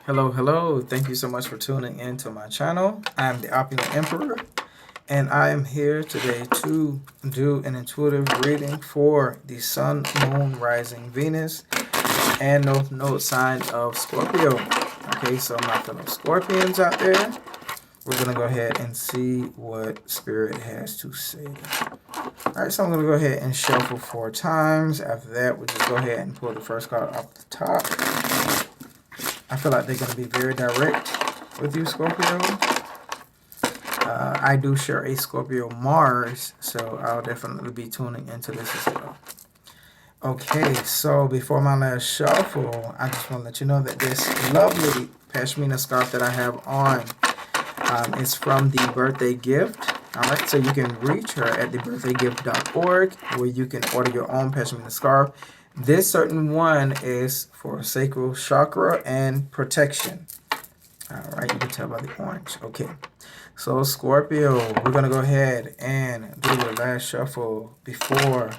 Hello, hello. Thank you so much for tuning in to my channel. I'm the Opulent Emperor, and I am here today to do an intuitive reading for the Sun, Moon, Rising, Venus, and node sign of Scorpio. Okay, so my fellow Scorpions out there, we're going to go ahead and see what Spirit has to say. All right, so I'm going to go ahead and shuffle 4 times. After that, we'll just go ahead and pull the first card off the top. I feel like they're going to be very direct with you, Scorpio. I do share a Scorpio Mars, so I'll definitely be tuning into this as well. Okay, so before my last shuffle, I just want to let you know that this lovely pashmina scarf that I have on is from the birthday gift. All right, so you can reach her at thebirthdaygift.org, where you can order your own pashmina scarf. This certain one is for sacral chakra and protection. All right, you can tell by the orange. Okay, so Scorpio, we're going to go ahead and do your last shuffle before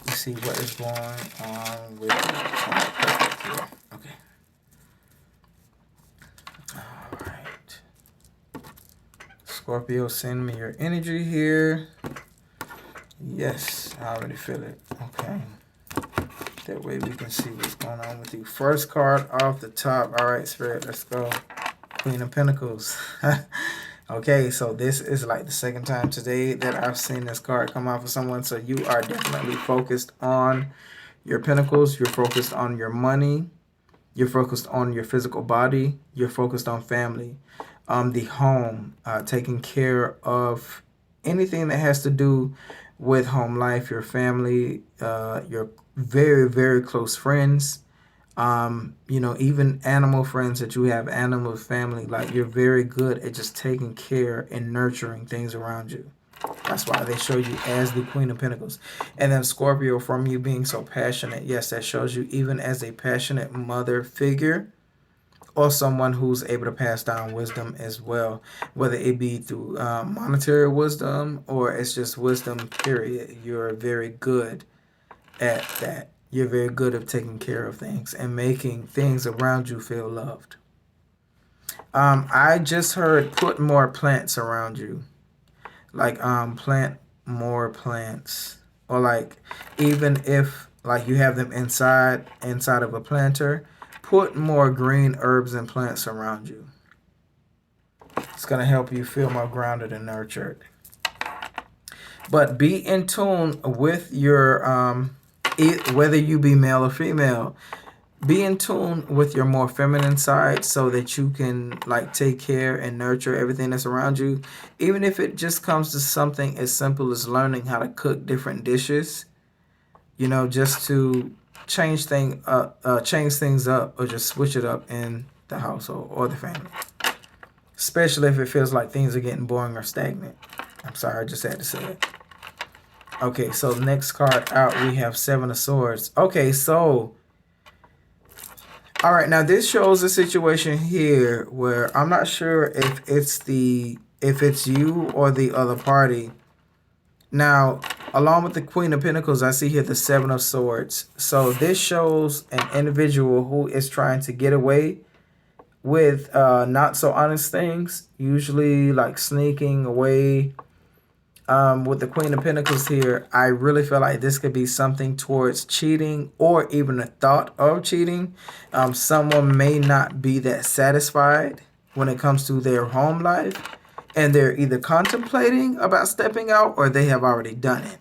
you see what is going on with you. Perfect. Yeah. Okay. All right. Scorpio, send me your energy here. Yes, I already feel it. Okay. That way we can see what's going on with you. First card off the top. All right, Spirit, let's go. Queen of Pentacles. Okay, so this is like the second time today that I've seen this card come out for someone. So you are definitely focused on your pentacles. You're focused on your money. You're focused on your physical body. You're focused on family, the home, taking care of anything that has to do with home life, your family, your very, very close friends, you know, even animal friends that you have, animal family. Like, you're very good at just taking care and nurturing things around you. That's why they show you as the Queen of Pentacles. And then Scorpio, from you being so passionate, yes, that shows you even as a passionate mother figure, or someone who's able to pass down wisdom as well, whether it be through monetary wisdom or it's just wisdom, period. You're very good at that. You're very good at taking care of things and making things around you feel loved. I just heard put more plants around you. Like, plant more plants. Or like, even if like you have them inside of a planter, put more green herbs and plants around you. It's going to help you feel more grounded and nurtured. But be in tune with your, whether you be male or female, be in tune with your more feminine side so that you can like take care and nurture everything that's around you. Even if it just comes to something as simple as learning how to cook different dishes, you know, just to change things up or just switch it up in the household or the family. Especially if it feels like things are getting boring or stagnant. I'm sorry, I just had to say it. Okay, so next card out, we have 7 of Swords. Okay, so, all right, now this shows a situation here where I'm not sure if it's you or the other party. Now, along with the Queen of Pentacles, I see here the 7 of Swords. So this shows an individual who is trying to get away with not so honest things, usually like sneaking away. With the Queen of Pentacles here, I really feel like this could be something towards cheating or even a thought of cheating. Someone may not be that satisfied when it comes to their home life, and they're either contemplating about stepping out or they have already done it.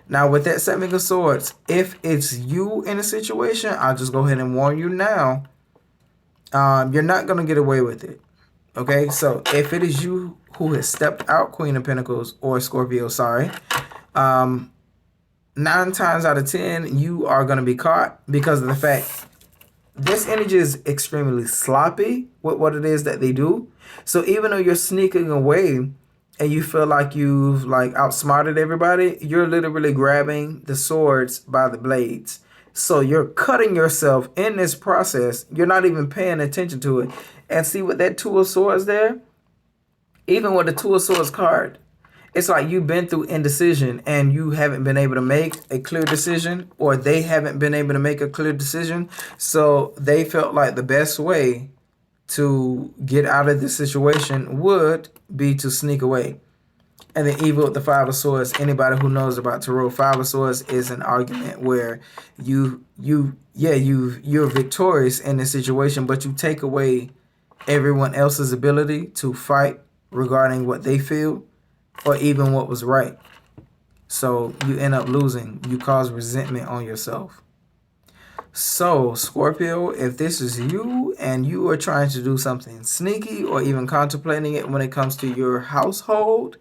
Now, with that 7 of Swords, if it's you in a situation, I'll just go ahead and warn you now, you're not going to get away with it. Okay, so if it is you who has stepped out, Queen of Pentacles, or Scorpio, sorry, 9 times out of 10, you are going to be caught because of the fact this energy is extremely sloppy with what it is that they do. So even though you're sneaking away and you feel like you've like outsmarted everybody, you're literally grabbing the swords by the blades. So you're cutting yourself in this process. You're not even paying attention to it. And see with that 2 of Swords there, even with the 2 of Swords card, It's like you've been through indecision and you haven't been able to make a clear decision, or they haven't been able to make a clear decision. So they felt like the best way to get out of this situation would be to sneak away. And the evil with the Five of Swords, anybody who knows about Tarot, Five of Swords is an argument where you're victorious in the situation, but you take away everyone else's ability to fight regarding what they feel or even what was right. So you end up losing. You cause resentment on yourself. So, Scorpio, if this is you and you are trying to do something sneaky or even contemplating it when it comes to your household,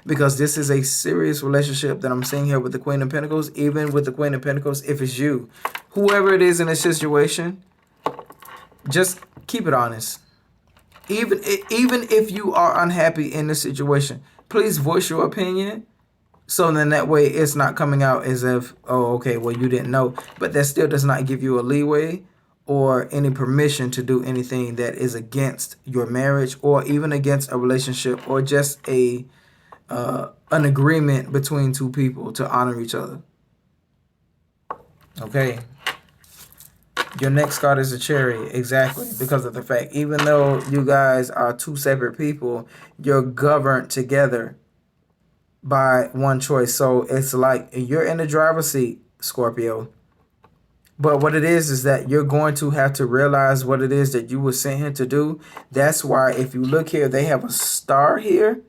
because this is a serious relationship that I'm seeing here with the Queen of Pentacles, even with the Queen of Pentacles, if it's you, whoever it is in this situation, just keep it honest. Even if you are unhappy in this situation, please voice your opinion. So then that way it's not coming out as if, oh, okay, well, you didn't know. But that still does not give you a leeway or any permission to do anything that is against your marriage or even against a relationship or just an agreement between two people to honor each other. Okay. Your next card is a Chariot, exactly, because of the fact, even though you guys are two separate people, you're governed together by one choice. So it's like you're in the driver's seat, Scorpio. But what it is that you're going to have to realize what it is that you were sent here to do. That's why if you look here, they have a star here.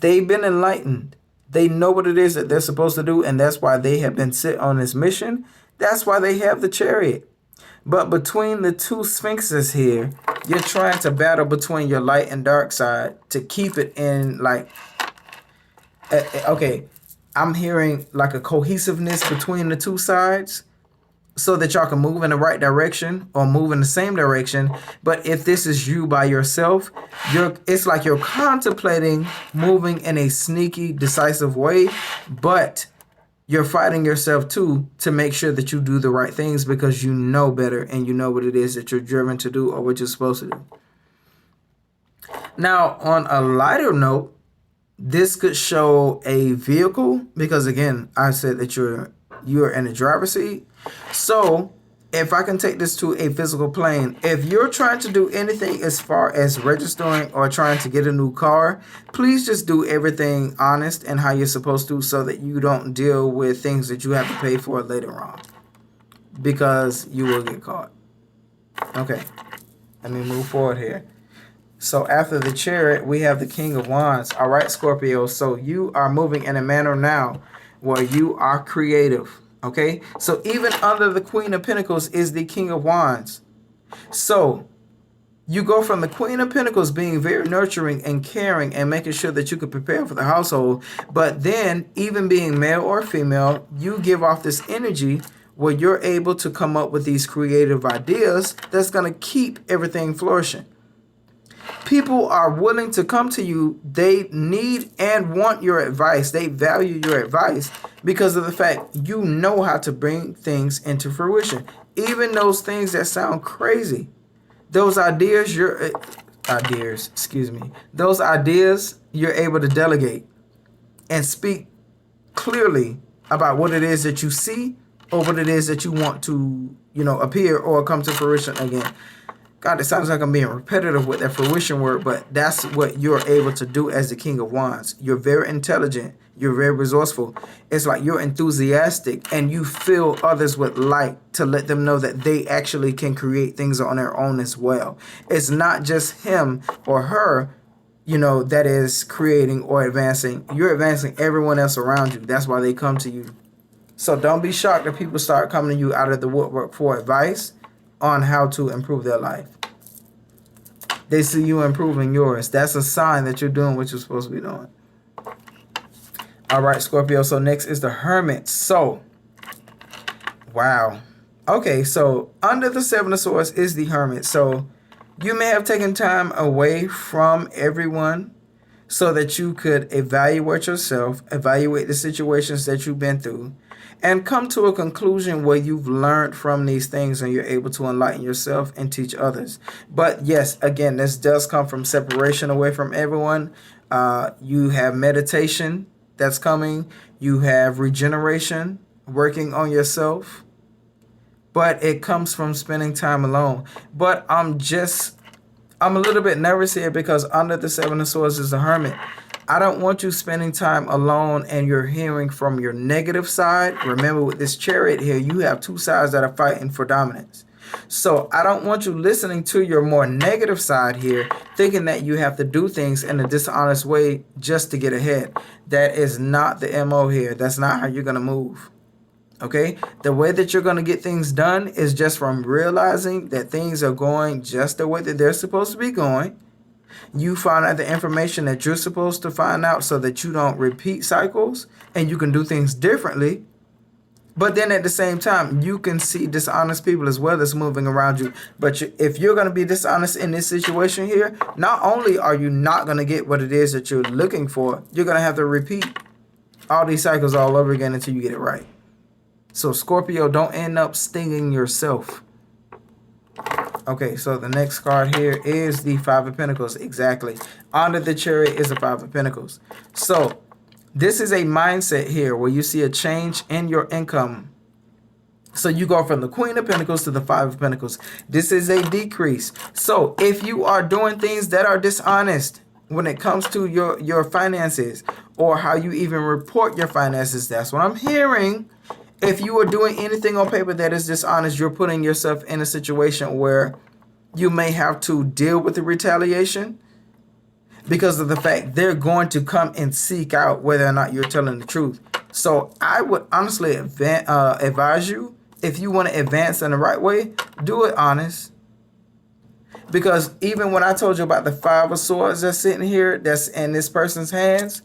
They've been enlightened. They know what it is that they're supposed to do, and that's why they have been sent on this mission. That's why they have the Chariot. But between the two sphinxes here, you're trying to battle between your light and dark side to keep it in like, okay, I'm hearing like a cohesiveness between the two sides so that y'all can move in the right direction or move in the same direction. But if this is you by yourself, it's like you're contemplating moving in a sneaky, decisive way, but you're fighting yourself too to make sure that you do the right things because you know better and you know what it is that you're driven to do or what you're supposed to do. Now, on a lighter note, this could show a vehicle because, again, I said that you're in the driver's seat. So if I can take this to a physical plane, if you're trying to do anything as far as registering or trying to get a new car, please just do everything honest and how you're supposed to so that you don't deal with things that you have to pay for later on because you will get caught. Okay, let me move forward here. So after the Chariot, we have the King of Wands. All right, Scorpio, so you are moving in a manner now where you are creative. Okay, so even under the Queen of Pentacles is the King of Wands. So you go from the Queen of Pentacles being very nurturing and caring and making sure that you can prepare for the household. But then even being male or female, you give off this energy where you're able to come up with these creative ideas that's going to keep everything flourishing. People are willing to come to you. They need and want your advice. They value your advice because of the fact you know how to bring things into fruition. Even those things that sound crazy. Those ideas, those ideas you're able to delegate and speak clearly about what it is that you see or what it is that you want to, appear or come to fruition again. God, it sounds like I'm being repetitive with that fruition word, but that's what you're able to do as the King of Wands. You're very intelligent. You're very resourceful. It's like you're enthusiastic and you fill others with light to let them know that they actually can create things on their own as well. It's not just him or her, that is creating or advancing. You're advancing everyone else around you. That's why they come to you. So don't be shocked if people start coming to you out of the woodwork for advice on how to improve their life. They see you improving yours. That's a sign that you're doing what you're supposed to be doing. All right, Scorpio. So next is the Hermit. So, wow. Okay, so under the Seven of Swords is the Hermit. So you may have taken time away from everyone so that you could evaluate yourself, evaluate the situations that you've been through, and come to a conclusion where you've learned from these things and you're able to enlighten yourself and teach others. But yes, again, this does come from separation away from everyone. You have meditation that's coming, you have regeneration, working on yourself, but it comes from spending time alone. But I'm a little bit nervous here because under the Seven of Swords is the Hermit. I don't want you spending time alone and you're hearing from your negative side. Remember, with this Chariot here, you have two sides that are fighting for dominance. So I don't want you listening to your more negative side here, thinking that you have to do things in a dishonest way just to get ahead. That is not the MO here. That's not how you're going to move. Okay, the way that you're going to get things done is just from realizing that things are going just the way that they're supposed to be going. You find out the information that you're supposed to find out so that you don't repeat cycles and you can do things differently. But then at the same time, you can see dishonest people as well that's moving around you. But if you're going to be dishonest in this situation here, not only are you not going to get what it is that you're looking for, you're going to have to repeat all these cycles all over again until you get it right. So Scorpio, don't end up stinging yourself. Okay, so the next card here is the Five of Pentacles. Exactly. Under the Chariot is the Five of Pentacles. So this is a mindset here where you see a change in your income. So you go from the Queen of Pentacles to the Five of Pentacles. This is a decrease. So if you are doing things that are dishonest when it comes to your finances or how you even report your finances, that's what I'm hearing. If you are doing anything on paper that is dishonest, you're putting yourself in a situation where you may have to deal with the retaliation because of the fact they're going to come and seek out whether or not you're telling the truth. So I would honestly advise you, if you want to advance in the right way, do it honest. Because even when I told you about the Five of Swords that's sitting here, that's in this person's hands,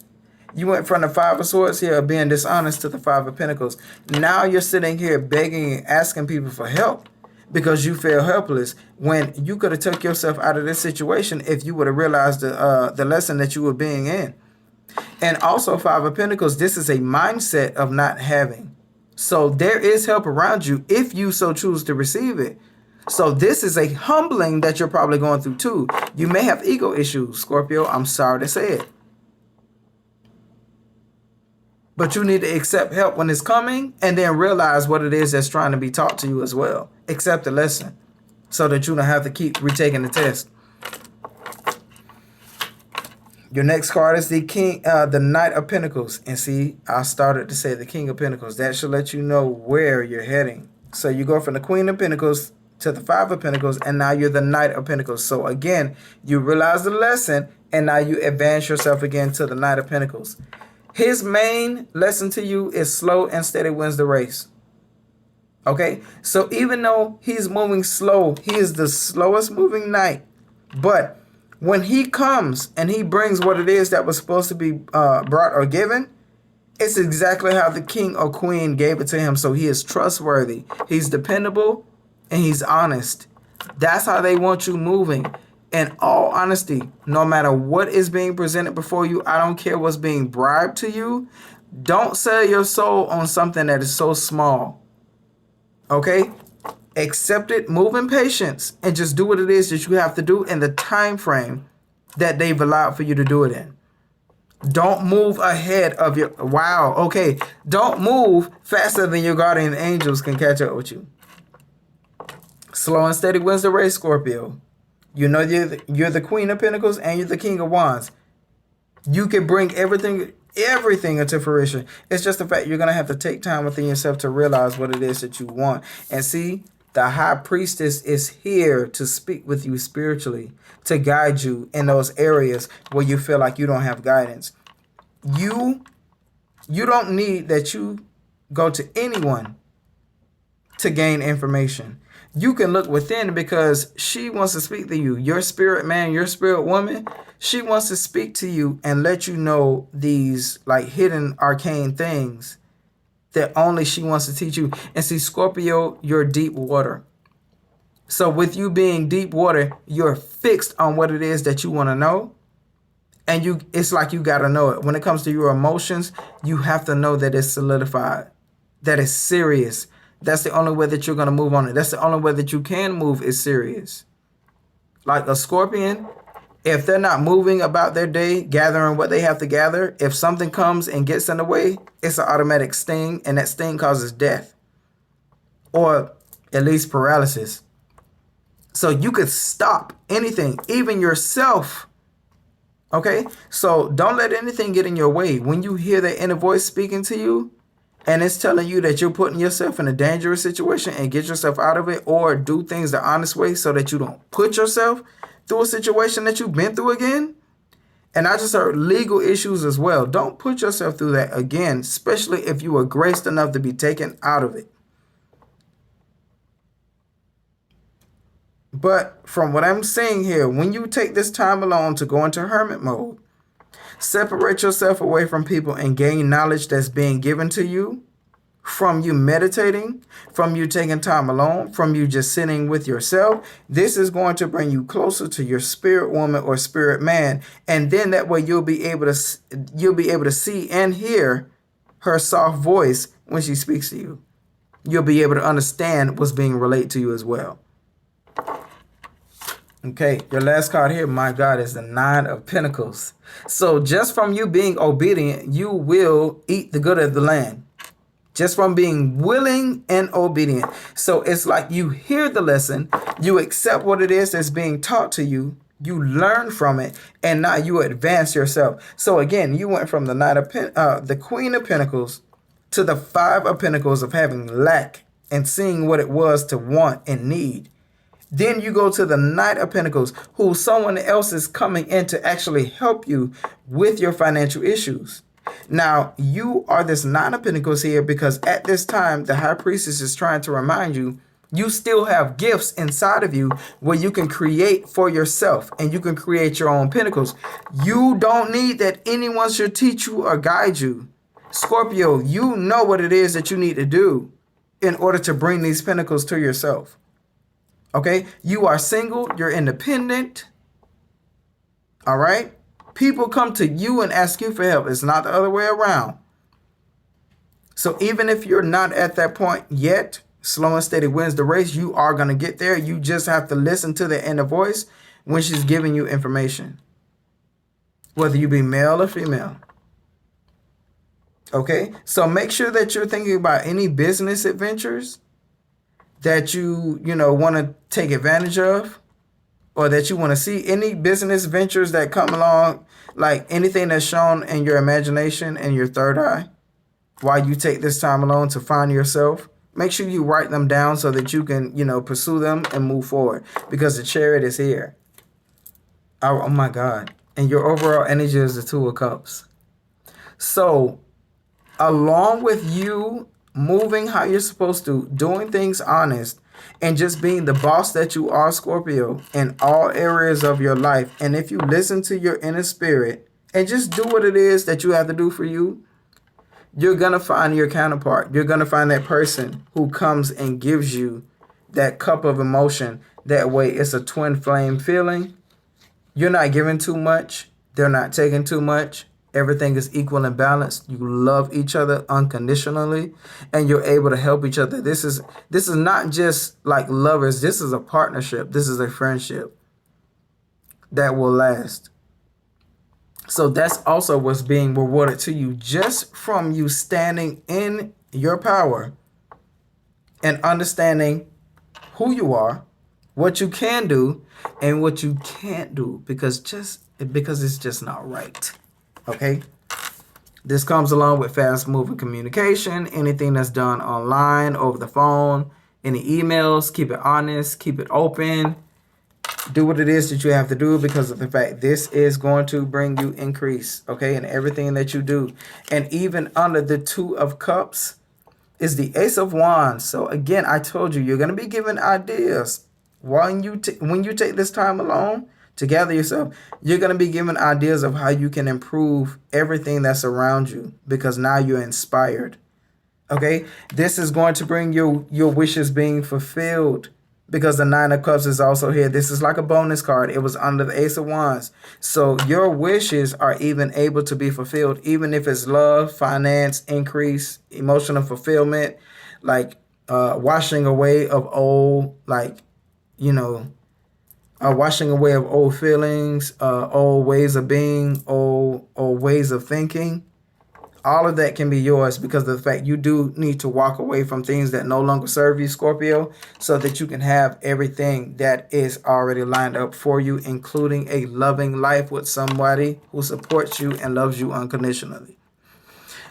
you went from the Five of Swords here of being dishonest to the Five of Pentacles. Now you're sitting here begging and asking people for help because you feel helpless when you could have took yourself out of this situation if you would have realized the lesson that you were being in. And also Five of Pentacles, this is a mindset of not having. So there is help around you if you so choose to receive it. So this is a humbling that you're probably going through too. You may have ego issues, Scorpio. I'm sorry to say it. But you need to accept help when it's coming and then realize what it is that's trying to be taught to you as well. Accept the lesson so that you don't have to keep retaking the test. Your next card is the Knight of Pentacles. And see, I started to say the King of Pentacles. That should let you know where you're heading. So you go from the Queen of Pentacles to the Five of Pentacles, and now you're the Knight of Pentacles. So again, you realize the lesson, and now you advance yourself again to the Knight of Pentacles. His main lesson to you is slow and steady wins the race. Okay? So even though he's moving slow, he is the slowest moving knight. But when he comes and he brings what it is that was supposed to be brought or given, it's exactly how the king or queen gave it to him. So he is trustworthy, he's dependable, and he's honest. That's how they want you moving. In all honesty, no matter what is being presented before you, I don't care what's being bribed to you. Don't sell your soul on something that is so small. Okay? Accept it, move in patience, and just do what it is that you have to do in the time frame that they've allowed for you to do it in. Don't move ahead of your... Wow, okay. Don't move faster than your guardian angels can catch up with you. Slow and steady wins the race, Scorpio. You know you're the Queen of Pentacles and you're the King of Wands. You can bring everything into fruition. It's just the fact you're going to have to take time within yourself to realize what it is that you want. And see, the High Priestess is here to speak with you spiritually, to guide you in those areas where you feel like you don't have guidance. You don't need that you go to anyone to gain information. You can look within because she wants to speak to you. Your spirit man, your spirit woman, she wants to speak to you and let you know these like hidden arcane things that only she wants to teach you. And see, Scorpio, you're deep water. So with you being deep water, you're fixed on what it is that you want to know. And it's like you got to know it. When it comes to your emotions, you have to know that it's solidified. that is serious. That's the only way that you're going to move on it. That's the only way that you can move is serious. Like a scorpion, if they're not moving about their day, gathering what they have to gather, if something comes and gets in the way, it's an automatic sting, and that sting causes death or at least paralysis. So you could stop anything, even yourself. Okay? So don't let anything get in your way. When you hear that inner voice speaking to you and it's telling you that you're putting yourself in a dangerous situation and get yourself out of it, or do things the honest way so that you don't put yourself through a situation that you've been through again. And I just heard legal issues as well. Don't put yourself through that again, especially if you were graced enough to be taken out of it. But from what I'm seeing here, when you take this time alone to go into hermit mode, separate yourself away from people and gain knowledge that's being given to you, from you meditating, from you taking time alone, from you just sitting with yourself. This is going to bring you closer to your spirit woman or spirit man, and then that way you'll be able to see and hear her soft voice when she speaks to you. You'll be able to understand what's being relayed to you as well. Okay, your last card here, my God, is the Nine of Pentacles. So just from you being obedient, you will eat the good of the land. Just from being willing and obedient. So it's like you hear the lesson, you accept what it is that's being taught to you, you learn from it, and now you advance yourself. So again, you went from the Queen of Pentacles to the Five of Pentacles of having lack and seeing what it was to want and need. Then you go to the Knight of Pentacles, who someone else is coming in to actually help you with your financial issues. Now, you are this Nine of Pentacles here because at this time, the High Priestess is trying to remind you, you still have gifts inside of you where you can create for yourself and you can create your own pentacles. You don't need that anyone should teach you or guide you. Scorpio, you know what it is that you need to do in order to bring these pentacles to yourself. Okay, you are single, you're independent. All right, people come to you and ask you for help. It's not the other way around. So even if you're not at that point yet, slow and steady wins the race. You are going to get there. You just have to listen to the inner voice when she's giving you information, whether you be male or female. Okay, so make sure that you're thinking about any business adventures that you want to take advantage of, or that you want to see, any business ventures that come along, like anything that's shown in your imagination and your third eye, while you take this time alone to find yourself. Make sure you write them down so that you can, pursue them and move forward, because the Chariot is here. Oh my God. And your overall energy is the Two of Cups. So along with you moving how you're supposed to, doing things honest, and just being the boss that you are, Scorpio, in all areas of your life. And if you listen to your inner spirit and just do what it is that you have to do for you, you're going to find your counterpart. You're going to find that person who comes and gives you that cup of emotion. That way it's a twin flame feeling. You're not giving too much. They're not taking too much. Everything is equal and balanced. You love each other unconditionally, and you're able to help each other. This is not just like lovers. This is a partnership. This is a friendship that will last. So that's also what's being rewarded to you just from you standing in your power and understanding who you are, what you can do, and what you can't do, because it's just not right. Okay, this comes along with fast-moving communication, anything that's done online, over the phone, any emails. Keep it honest, keep it open. Do what it is that you have to do, because of the fact this is going to bring you increase, okay, in everything that you do. And even under the Two of Cups is the Ace of Wands. So again, I told you, you're going to be given ideas. When you take this time alone to gather yourself, you're going to be given ideas of how you can improve everything that's around you, because now you're inspired. Okay, this is going to bring your wishes being fulfilled. because the Nine of Cups is also here. This is like a bonus card. It was under the Ace of Wands. So your wishes are even able to be fulfilled, even if it's love, finance, increase, emotional fulfillment, like washing away of old, like, you know, washing away of old feelings, old ways of being, old ways of thinking. All of that can be yours because of the fact you do need to walk away from things that no longer serve you, Scorpio, so that you can have everything that is already lined up for you, including a loving life with somebody who supports you and loves you unconditionally.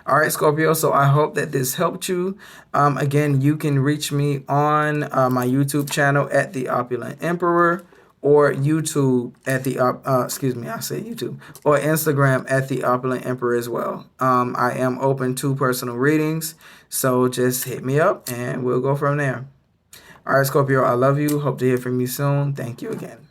All right, Scorpio. So I hope that this helped you. Again, you can reach me on my YouTube channel at The Opulent Emperor, or YouTube at I say YouTube, or Instagram at The Opulent Emperor as well. I am open to personal readings, so just hit me up and we'll go from there. All right, Scorpio, I love you. Hope to hear from you soon. Thank you again.